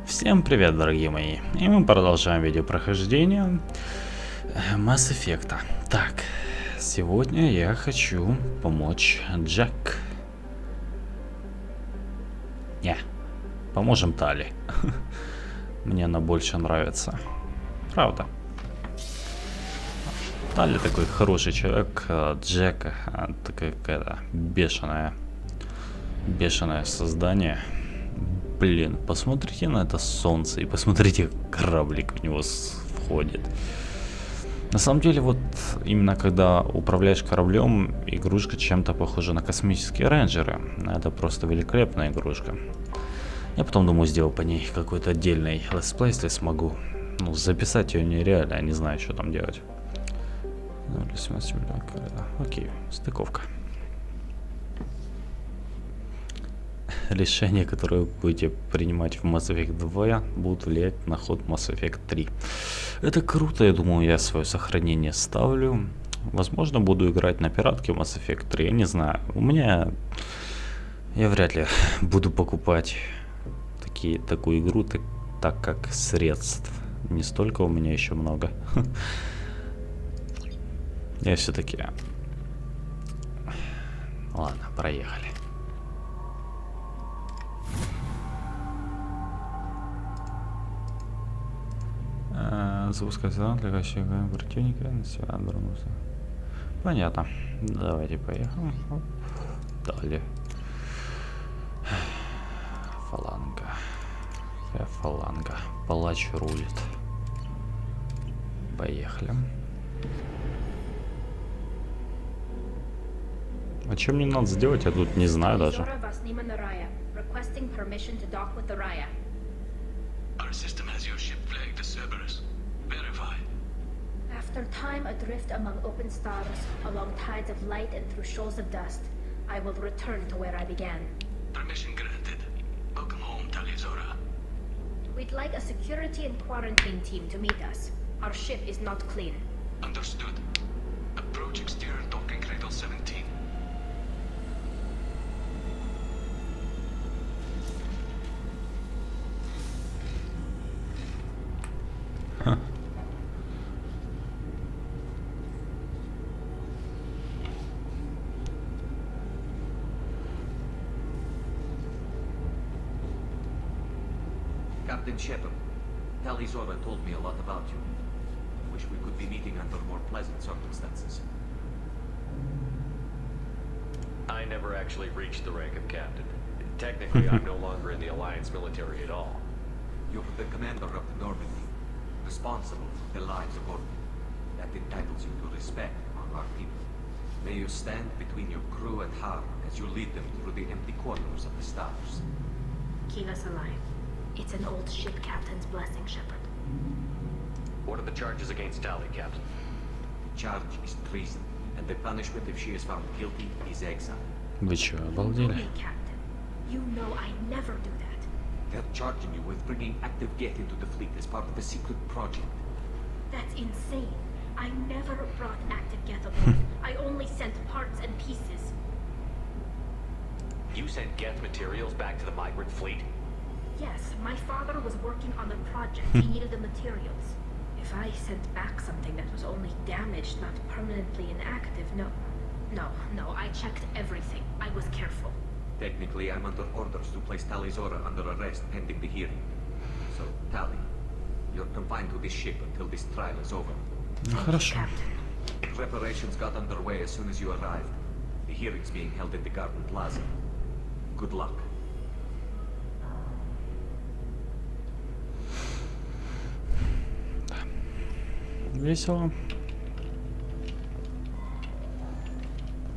Всем привет, дорогие мои! И мы продолжаем видео прохождения Mass Effect. Так, сегодня я хочу помочь Джек. Не, поможем Тали. Мне она больше нравится. Правда. Тали такой хороший человек, Джек такая какая-то бешеное создание. Блин, посмотрите на это солнце и посмотрите, кораблик в него входит. На самом деле, вот именно когда управляешь кораблем, игрушка чем-то похожа на космические рейнджеры. Это просто великолепная игрушка. Я потом думаю, сделаю по ней какой-то отдельный летсплей, если смогу. Ну, записать ее нереально, я не знаю, что там делать. Окей, стыковка. Решения, которые вы будете принимать в Mass Effect 2, будут влиять на ход Mass Effect 3. Это круто, я думаю, я свое сохранение ставлю. Возможно, буду играть на пиратке Mass Effect 3, я не знаю. Я вряд ли буду покупать такую игру, так как средств не столько у меня еще много. Я все-таки... Ладно, проехали. Запускать салон для качества противника на себя дернулся. Понятно. Давайте поехали. Оп. Далее. Фаланга. Фаланга. Палач рулит. Поехали. А что мне надо сделать? Я тут не знаю даже. Our system has your ship flagged as Cerberus. Verify. After time adrift among open stars, along tides of light and through shoals of dust, I will return to where I began. Permission granted. Welcome home, Talizora. We'd like a security and quarantine team to meet us. Our ship is not clean. Understood. Approach exterior docking cradle 17. Captain Shepard, Talizora told me a lot about you. Wish we could be meeting under more pleasant circumstances. I never actually reached the rank of captain. Technically, I'm no longer in the Alliance military at all. You're the commander of the Normandy, responsible for the lives of Orton. That entitles you to respect among our people. May you stand between your crew and harm as you lead them through the empty corners of the stars. Keep us alive. It's an old ship captain's blessing, Shepard. What are the charges against Tali, Captain? The charge is treason, and the punishment if she is found guilty is exile. Вы чё, You know обалдели? me, Captain. You know I never do that. They're charging you with bringing active Geth into the fleet as part of a secret project. That's insane. I never brought active Geth aboard. I only sent parts and pieces. You sent Geth materials back to the migrant fleet? Yes, my father was working on a project. He needed the materials. If I sent back something that was only damaged, not permanently inactive, no, I checked everything. I was careful. Technically, I'm under orders to place Talizora under arrest pending the hearing. So, Tali, you're confined to this ship until this trial is over. Хорошо. Captain. Preparations got underway as soon as you arrived. The hearing's being held in the Garden Plaza. Good luck. Весело.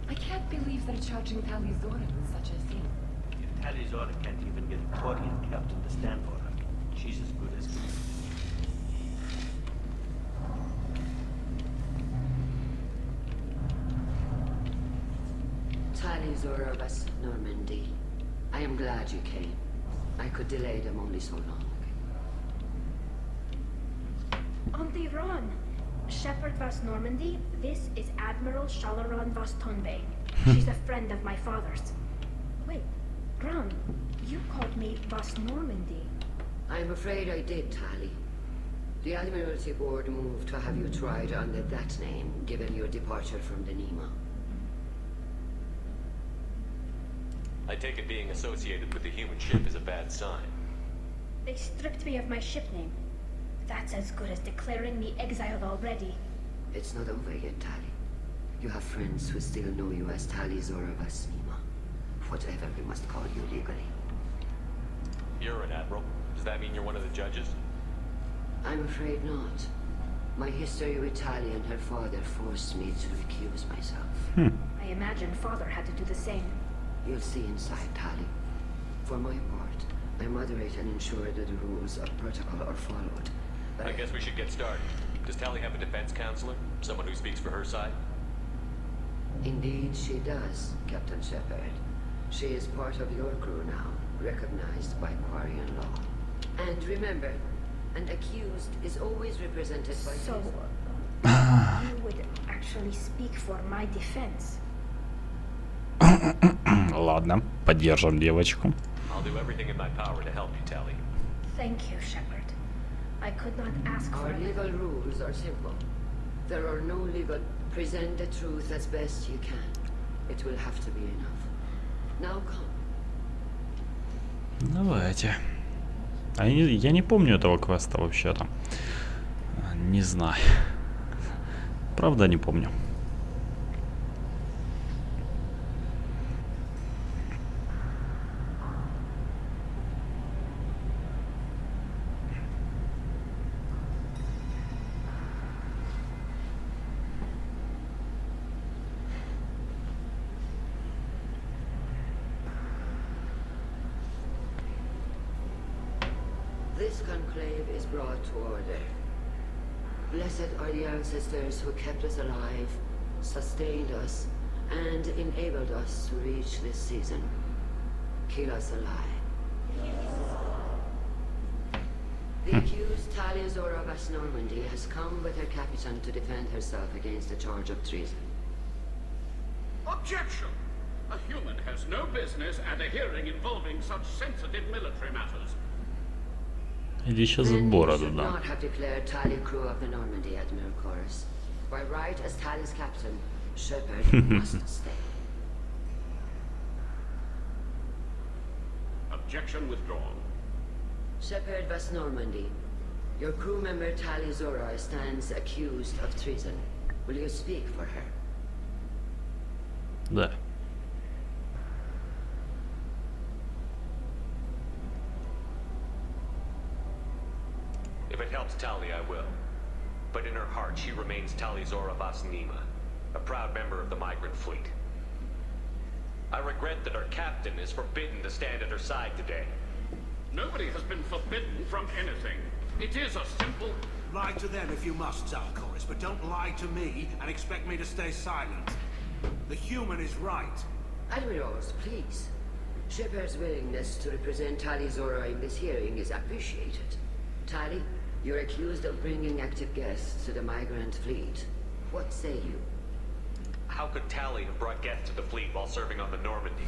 I can't believe they're charging Talizora with such a thing. If Talizora can't even get a Quarian captain to stand for her, she's as good as gold. Talizora West Normandy. I am glad you came. I could delay them only so long. On the run! Shepard Vas Normandy, this is Admiral Shalaron Vas Tonbay. She's a friend of my father's. Wait, Ron, you called me Vas Normandy. I I'm afraid I did, Tally. The Admiralty Board moved to have you tried under that name, given your departure from the Nima. I take it being associated with the human ship is a bad sign. They stripped me of my ship name. That's as good as declaring me exiled already. It's not over yet, Tally. You have friends who still know you as Tally Zora Vasnima. Whatever we must call you legally. You're an admiral. Does that mean you're one of the judges? I'm afraid not. My history with Tally and her father forced me to recuse myself. I imagine Father had to do the same. You'll see inside, Tally. For my part, I moderate and ensure that the rules of protocol are followed. But I guess we should get started. Does Tally have a defense counselor? Someone who speaks for her side? Indeed she does, Captain Shepard. She is part of your crew now, recognized by Quarian law. And remember, an accused is always represented by So, his... you would actually speak for my defense. Ладно, поддержим девочку. I'll do everything in my power to help you, Tally. Thank you, Shepard. I could not ask for Our it. legal rules are simple. There are no legal... Present the truth as best you can. It will have to be enough. Now come. Давайте. Я не помню этого квеста вообще-то. Не знаю. Правда не помню. This conclave is brought to order. Blessed are the ancestors who kept us alive, sustained us, and enabled us to reach this season. Keep us alive. The accused Tally Zora of Normandy has come with her captain to defend herself against a charge of treason. Objection! A human has no business at a hearing involving such sensitive military matters. Иди сейчас в Then you бороду, should да. not have declared Tally crew of the Normandy, Admiral Chorus. By right as Tally's captain, Shepard must stay. Objection withdrawn. Shepard Vas Normandy, your crew member Tally Zora stands accused of treason. Will you speak for her? Да. If it helps Tally, I will. But in her heart, she remains Tally Zora Vasnima, a proud member of the migrant fleet. I regret that our captain is forbidden to stand at her side today. Nobody has been forbidden from anything. It is a simple... Lie to them if you must, Zalcoris, but don't lie to me and expect me to stay silent. The human is right. Admirals, please. Shepard's willingness to represent Tally Zora in this hearing is appreciated. Tally, you're accused of bringing active guests to the migrant fleet. What say you? How could Tally have brought guests to the fleet while serving on the Normandy?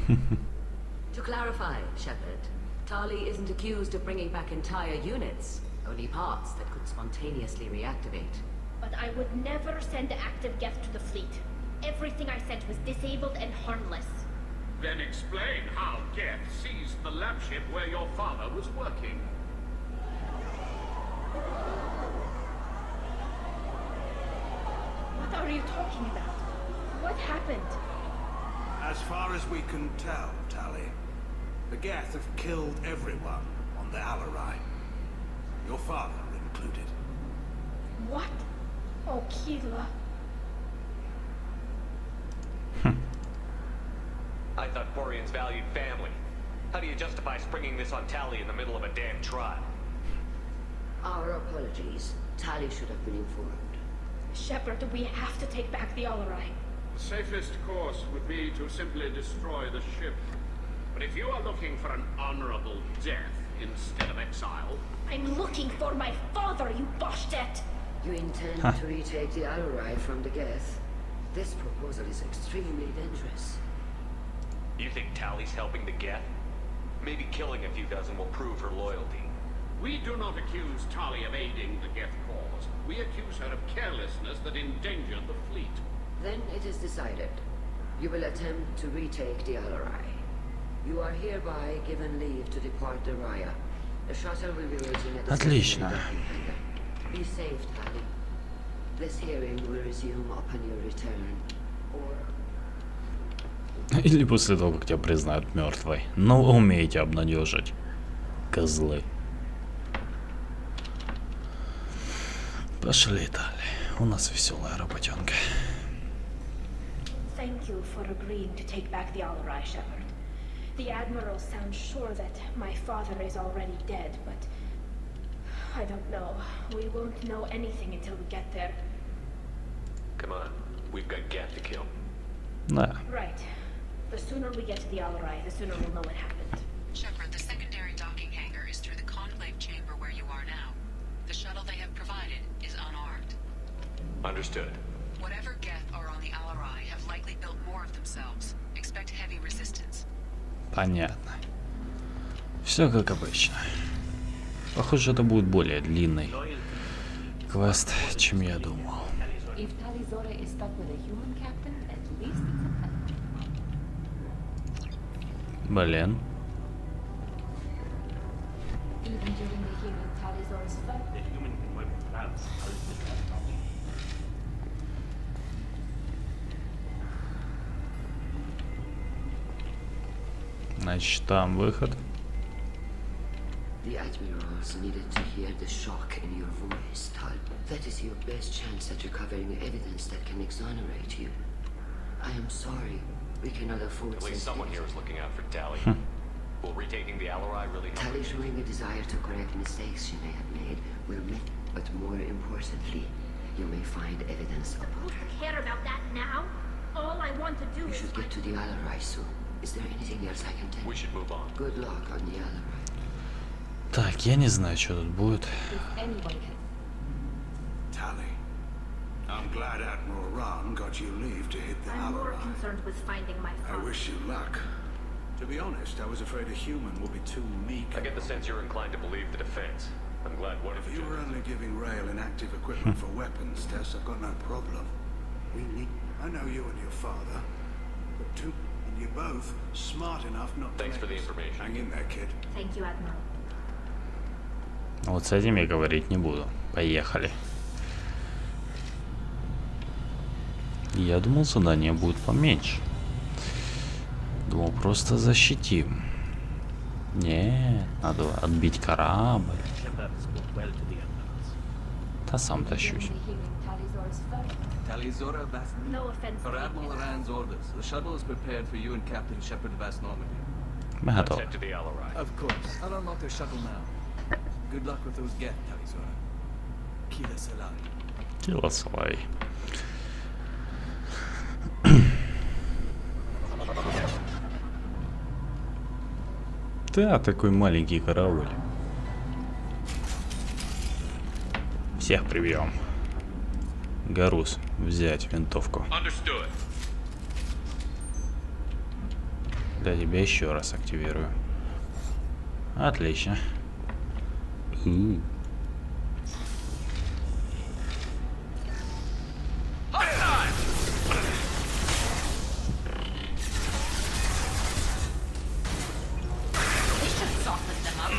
To clarify, Shepard, Tally isn't accused of bringing back entire units, only parts that could spontaneously reactivate. But I would never send active guests to the fleet. Everything I sent was disabled and harmless. Then explain how Geth seized the lab ship where your father was working. What are you talking about? What happened? As far as we can tell, Tally, the Geth have killed everyone on the Alarai. Your father included. What? Oh, Kila. I thought Quarians valued family. How do you justify springing this on Tally in the middle of a damn trial? Our apologies. Tally should have been informed. Shepard, we have to take back the Alarai. The safest course would be to simply destroy the ship. But if you are looking for an honorable death instead of exile... I'm looking for my father, you Boshtet! You intend to retake the Alarai from the Geth? This proposal is extremely dangerous. You think Tally's helping the Geth? Maybe killing a few dozen will prove her loyalty. We do not accuse Tali of aiding the Geth cause. We accuse her of carelessness that endangered the fleet. Then it is decided. You will attempt to retake the Alarai. You are hereby given leave to depart the Raya. The shuttle will be waiting at the Отлично. docking hangar. Be safe, Tali. This hearing will resume upon your return. Or... Или после того, как тебя признают мертвой. Но вы умеете обнадежить. Козлы. Пошли, Тали. У нас веселая работенка. Thank you for agreeing to take back the Alarai, Shepard. The Admiral sounds sure that my father is already dead, but I don't know. We won't know anything until we get there. Come on, we've got Geth to kill. Да. Right. The sooner we get to the Alarai, the sooner we'll know what happened. Shepard, the secondary docking hangar is through the conclave chamber where you are now. The shuttle they have provided is unarmed. Understood. Whatever Geth are on the Alarai have likely built more of themselves. Expect heavy resistance. Понятно. Все как обычно. Похоже, это будет более длинный квест, чем я думал. If Tali Zora is stuck with a human captain, at least it's a fact. Блин. Even during the hearing, Tali Zora's fight. The human can wipe the clouds. I'll admit that, Tommy. Значит, там выход. The Admirals needed to hear the shock in your voice, Tal. That is your best chance at recovering evidence that can exonerate you. I am sorry. We cannot afford At least someone here is looking out for Tali. Will retaking the Alarai really help? Tali showing a desire to correct mistakes she may have made will make, but more importantly, you may find evidence of Who care about that now? All I want to do You is should get to the Alarai soon. Is there anything else I can tell We you? should move on. Good luck on the Alarai. Так, я не знаю, что тут будет. If anyone can. Tali, I'm glad Admiral Ran got you leave to hit the I'm more Alarai. concerned with finding my I father. wish you luck. To be honest, I was afraid a human would be too meek. I get the sense you're inclined to believe the defense. I'm glad one of If you... you were only giving Rail inactive equipment for weapons tests, I've got no problem. We need... I know you and your father, but two... And you're both smart enough not to... Thanks for the make us. information. Hang in there, kid. Thank you, Admiral. Вот с этим я говорить не буду. Поехали. Я думал, задание будет поменьше. Думал, просто защитим. Нет, надо отбить корабль. Shepard spoke well to the Admirals. Да сам During тащусь. the hearing, Tali Zora's fight. Talizora Vast. No offense. Per to Admiral Rand's orders, the shuttle is prepared for you and Captain Shepard Vast Normandy. Мы Let's готовы. head to the Alarai. Of course. I'll unlock their shuttle now. Good luck with those Geth, Talizora. Kila Salam. Килосвай. Да, такой маленький корабль. Всех прибьем. Гарус, взять винтовку. Understood. Для тебя еще раз активирую. Отлично. They should soften them up.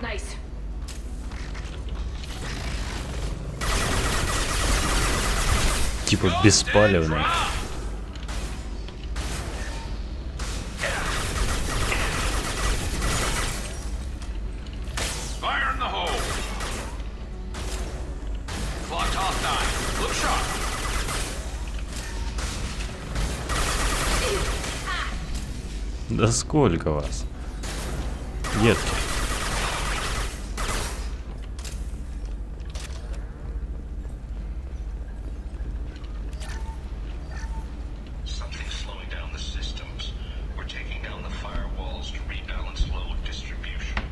Nice. Типа беспалевный. Fire in the hole! Clocked hostile. Look sharp! Да сколько вас? Детки. Something's slowing down the systems. We're taking down the firewalls to rebalance load distribution.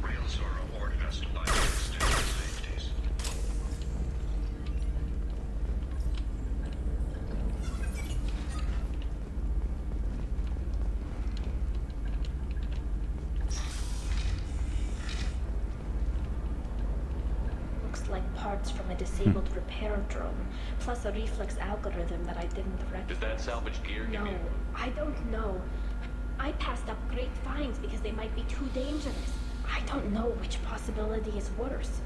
Railzora ordered us to bypass standard safeties. parts from a disabled repair drone, plus a reflex algorithm that I didn't recognize. Did that salvage gear give No, you... I don't know. I passed up great finds because they might be too dangerous. I don't know which possibility is worse.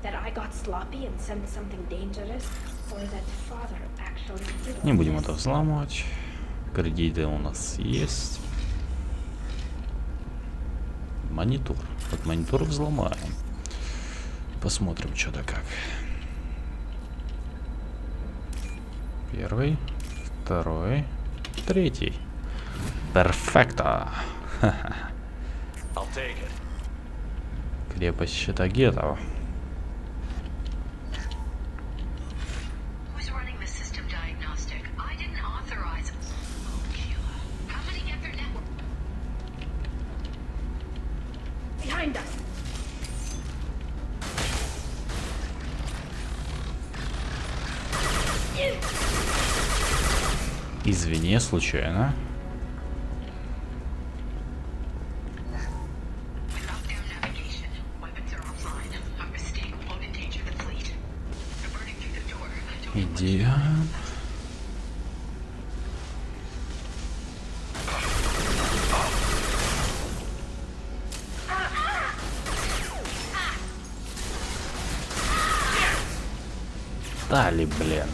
That I got sloppy and sent something dangerous, or that father actually did Не будем this. это взламывать. Кредиты у нас есть. Монитор. Вот монитор взломаем. Посмотрим, что да как. Первый, второй, третий. Перфекто. I'll take it. Крепость Щитагетов. Who's running the system diagnostic? I didn't authorize. Oh, Kayla. How many get their network? Behind us! Извини, случайно. Without their navigation, weapons are offline. A mistake won't endanger the fleet. They're burning through the door. I don't know what to do. Идеально. Дали, блин.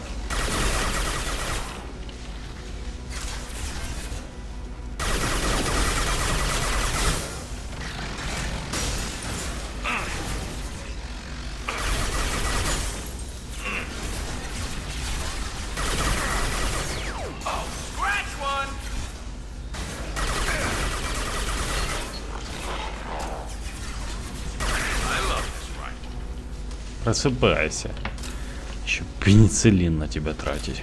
Просыпайся. Еще пенициллин на тебя тратить.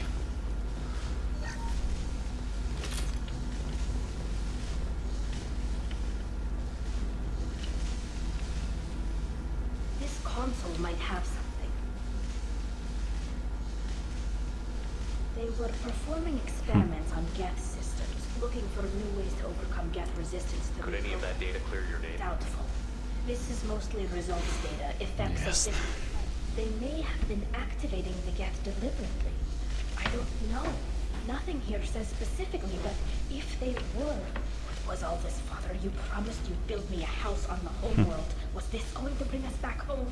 This console might have something. They were performing experiments on Geth systems, looking for new ways to overcome Geth resistance to Could any of that data clear your name? Doubtful. This is mostly results data, effects Yes. of this. They may have been activating the Geth deliberately. I don't know. Nothing here says specifically, but if they were, what was all this, Father? You promised you'd build me a house on the homeworld. Was this going to bring us back home?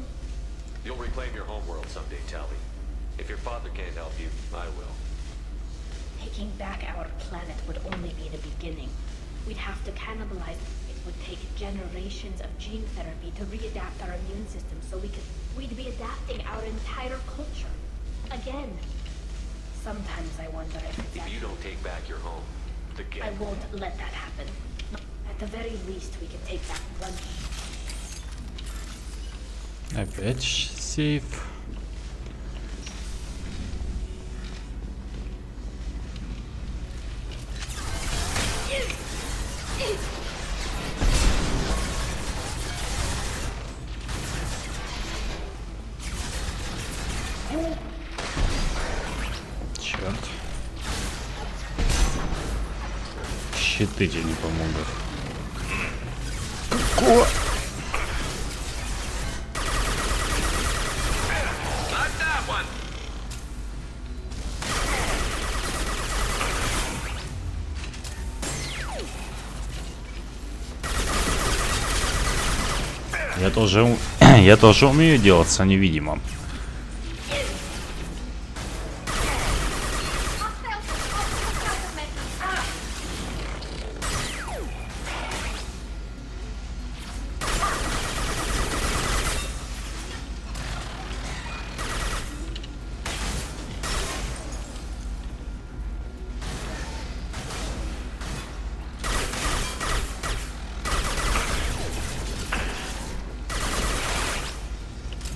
You'll reclaim your homeworld someday, Tally. If your father can't help you, I will. Taking back our planet would only be the beginning. We'd have to cannibalize. It would take generations of gene therapy to readapt our immune system so we'd be adapting our entire culture. Again. Sometimes I wonder if it's If you don't take back your home, the I Geth... won't let that happen. At the very least, we can take back one. Опять сейф. Черт. Щиты тебе не помогут. Какого? Я тоже умею делаться невидимым.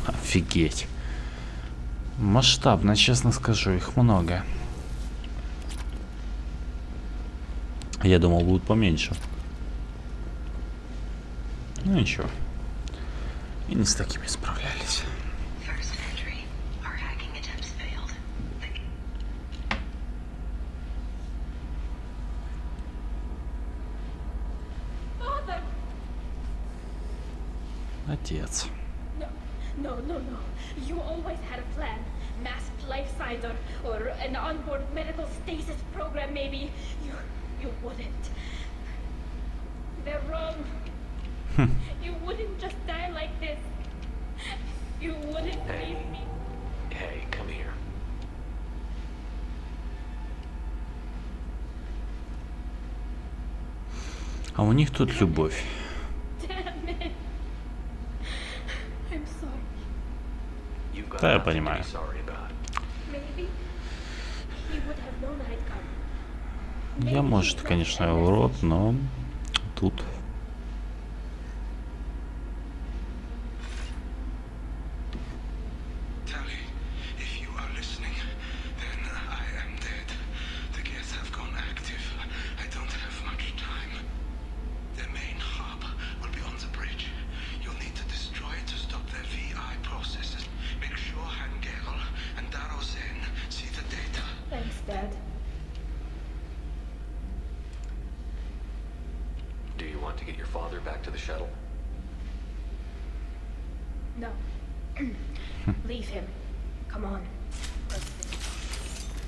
Офигеть. Масштабно, честно скажу, их много. Я думал, будут поменьше. Ну ничего. И не с такими справлялись. First entry. Our hacking attempts failed. Father! Отец. No, No, no, no. You always had a plan. Masked life signs or an onboard medical stasis program, maybe. You wouldn't. They're wrong. You wouldn't just die like this. You wouldn't leave me. Hey, come here. А у них тут любовь. Damn it. I'm sorry. You've got Да, я nothing to понимаю. be sorry about. Maybe he would have known I'd come. Я, может, конечно, урод, но тут... Tally, if you are listening, then I am dead. The Geth have gone active. I don't have much time. The main hub will be on the bridge. You'll need to destroy it to stop their VI processes. Make sure Hangerl and Daro Zen see the data. Thanks, Dad. Do you want to get your father back to the shuttle? No. Leave him. Come on.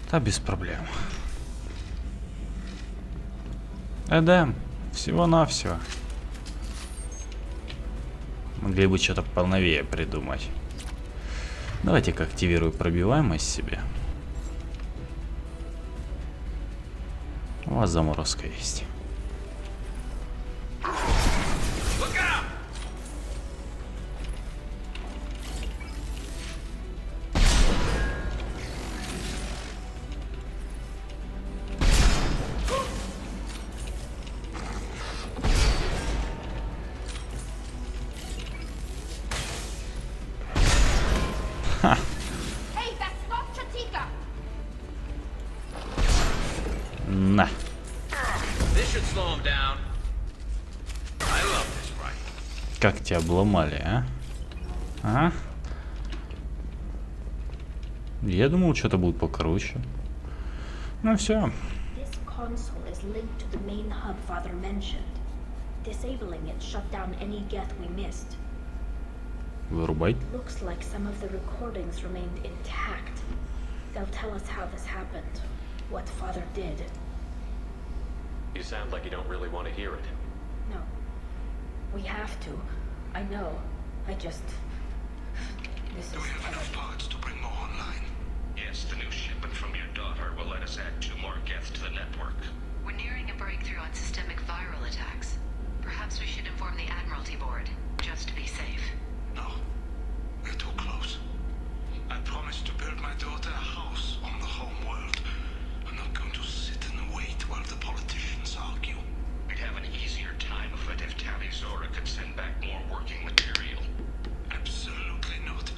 Да, без проблем. Эдем, всего-навсего. Могли бы что-то поновее придумать. Давайте-ка активирую пробиваемость себе. У вас заморозка есть. Hey, that's not Chatika! На. This should slow him down. I love this right. Как тебя обломали, а? А? Я думал, что-то будет покруче. Ну все. This console is linked to the main hub Father mentioned. Disabling it shut down any Geth we missed. Вырубай. Looks like some of the recordings remained intact. They'll tell us how this happened, what Father did. You sound like you don't really want to hear it. No. We have to. I know. I just... This is Do we have enough terrible. parts to bring more online? Yes, the new shipment from your daughter will let us add 2 more Geth to the network. We're nearing a breakthrough on systemic viral attacks. Perhaps we should inform the Admiralty Board, just to be safe. No. We're too close. I promised to build my daughter a house on the home world. I'm not going to sit and wait while the politicians argue. We'd have an easier time of it if Tally Zora could send back more working material. Absolutely not.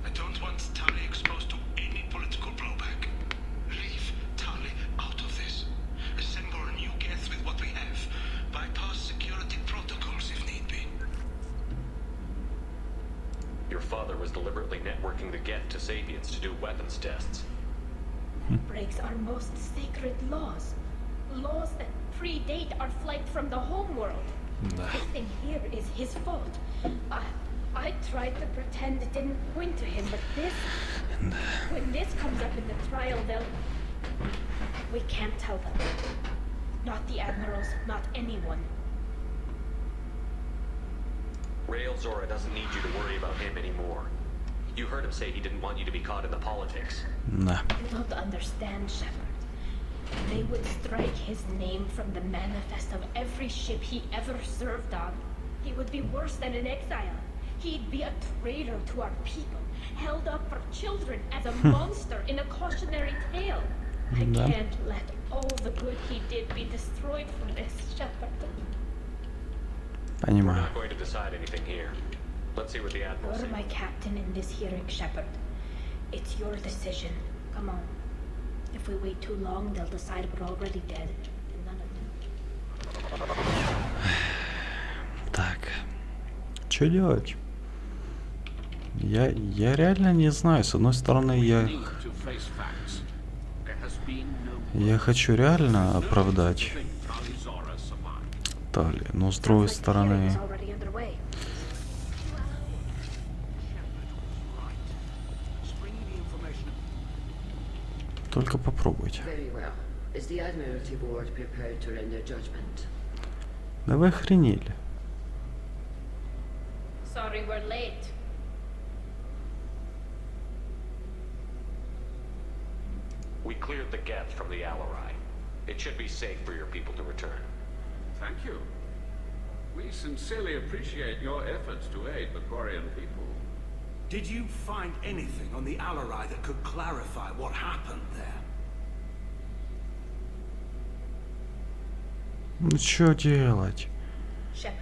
I don't want Tali exposed to any political blowback. Leave Tali out of this. Assemble a new Geth with what we have. Bypass security protocols if need be. Your father was deliberately networking the Geth to Sapiens to do weapons tests. Breaks our most sacred laws. Laws that predate our flight from the homeworld. Everything here is his fault. I tried to pretend it didn't point to him, but this... When this comes up in the trial, they'll... We can't tell them. Not the admirals, not anyone. Rail Zora doesn't need you to worry about him anymore. You heard him say he didn't want you to be caught in the politics. Да. You don't understand, Shepard. They would strike his name from the manifest of every ship he ever served on. He would be worse than an exile. He'd be a traitor to our people, held up for children as a monster in a cautionary tale. I Да. can't let all the good he did be destroyed for this, Shepard. We're Понимаю. not going to decide anything here. Let's see what the Admiral You're says. my captain in this hearing, Shepard. It's your decision. Come on. If we wait too long, they'll decide we're already dead. And none of them. Так. Что делать? Я реально не знаю. С одной стороны, Need to face facts. There has been no я хочу реально оправдать thing Tali Zora survived. Тали. Но с другой Sounds like the стороны... hearing's already underway. Только попробуйте. Very well. Is the Admiralty Board prepared to render judgment? Да вы охренели. Sorry we're late. We cleared the Geth from the Alarai. It should be safe for your people to return. Thank you. We sincerely appreciate your efforts to aid the Quarian people. Did you find anything on the Alarai that could clarify what happened there? Ну что делать? Shepard,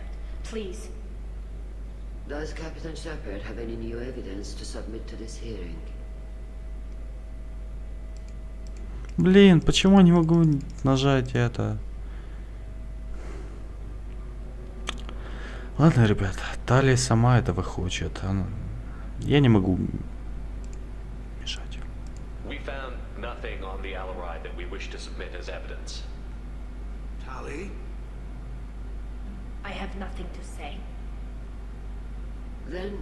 please. Does Captain Shepard have any new evidence to submit to this hearing? Блин, почему я не могу нажать это? Ладно, ребята, Талия сама этого хочет. Я не могу мешать. We found nothing on the Alarai that we wish to submit as evidence. Tali? I have nothing to say. Then,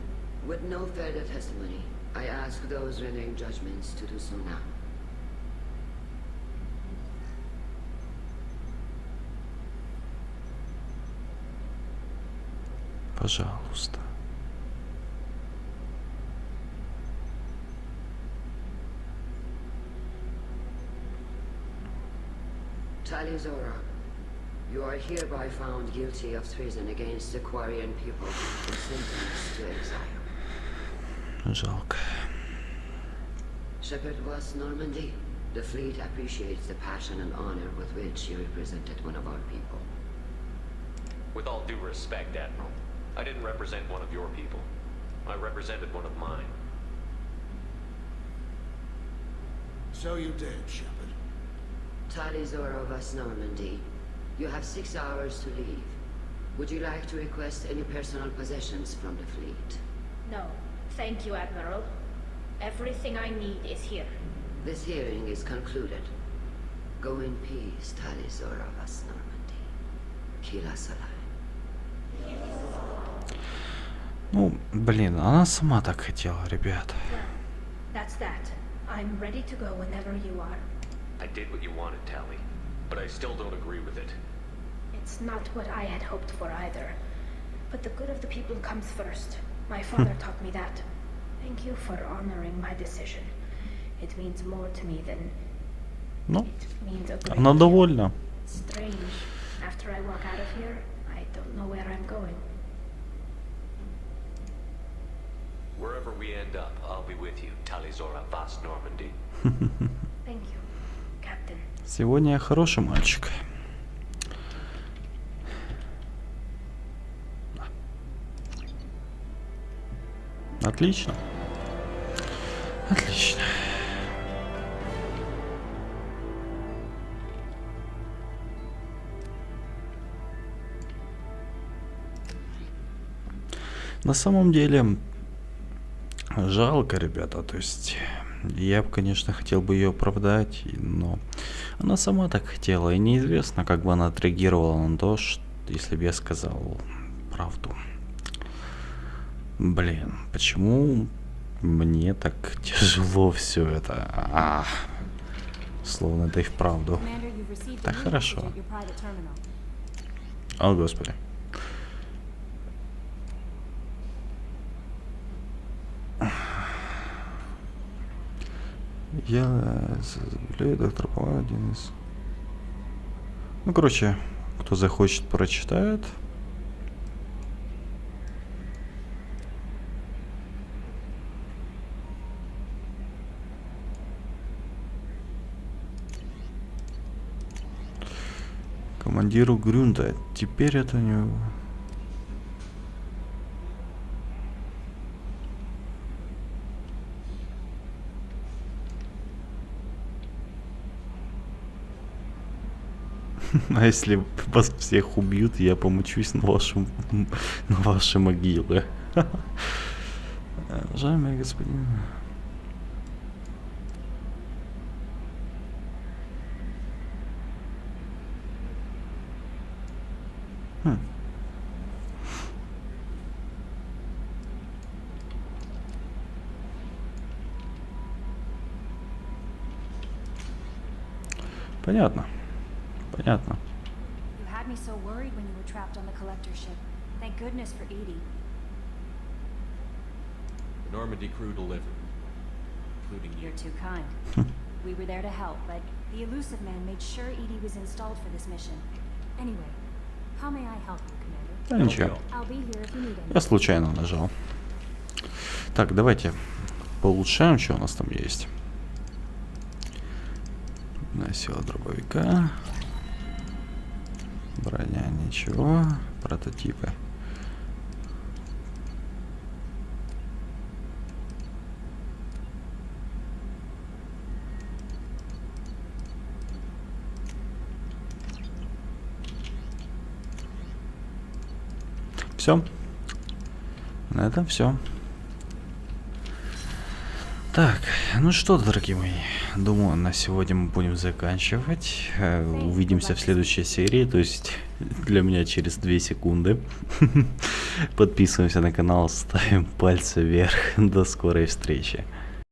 with no further testimony, I ask those rendering judgments to do so now. Пожалуйста. Tali Zora, you are hereby found guilty of treason against the Quarian people and sentenced to exile. Жалко. Shepard was Normandy. The fleet appreciates the passion and honor with which you represented one of our people. With all due respect, Admiral, I didn't represent one of your people. I represented one of mine. So you did, Shepard. Tali Zora of West Normandy, you have 6 hours to leave. Would you like to request any personal possessions from the fleet? No, thank you, Admiral. Everything I need is here. This hearing is concluded. Go in peace, Tali Zora of West Normandy. Kila Salai. Ну, блин, она сама так хотела, ребята. That's that. I'm ready to go whenever you are. I did what you wanted, Tali, but I still don't agree with it. It's not what I had hoped for either. But the good of the people comes first. My father taught me that. Thank you for honoring my decision. It means more to me than... Ну, It means a great она deal. довольна. Strange. After I walk out of here, I don't know where I'm going. Wherever we end up, I'll be with you, Tali Zora Vast Normandy. Thank you, Captain. Сегодня я хороший мальчик. Отлично. Отлично. На самом деле, жалко, ребята, то есть я бы, конечно, хотел бы ее оправдать, но она сама так хотела, и неизвестно, как бы она отреагировала на то, что, если бы я сказал правду. Блин, почему мне так тяжело все это? Словно это и вправду. Так хорошо. О, Господи. Я заявляю, доктор Павел, один из... Ну, короче, кто захочет, прочитает. Командиру Грюнда. Теперь это не... А если вас всех убьют, я помучусь на ваши могилы. Уважаемый господин... Понятно. Понятно. You had me so worried when you were trapped on the collector ship. Thank goodness for Edie. The Normandy crew delivered, including you. You're too kind. We were there to help, but the elusive man made sure Edie was installed for this mission. Anyway, how may I help you, Commander? Да ничего. I'll be here if you need Я anything. случайно нажал. Так, давайте поулучшаем, что у нас там есть. Сила дробовика. Броня ничего. Прототипы. Все. На этом все. Так, ну что, дорогие мои, думаю, на сегодня мы будем заканчивать. Увидимся в следующей серии, то есть для меня через 2 секунды. Подписываемся на канал, ставим пальцы вверх. До скорой встречи.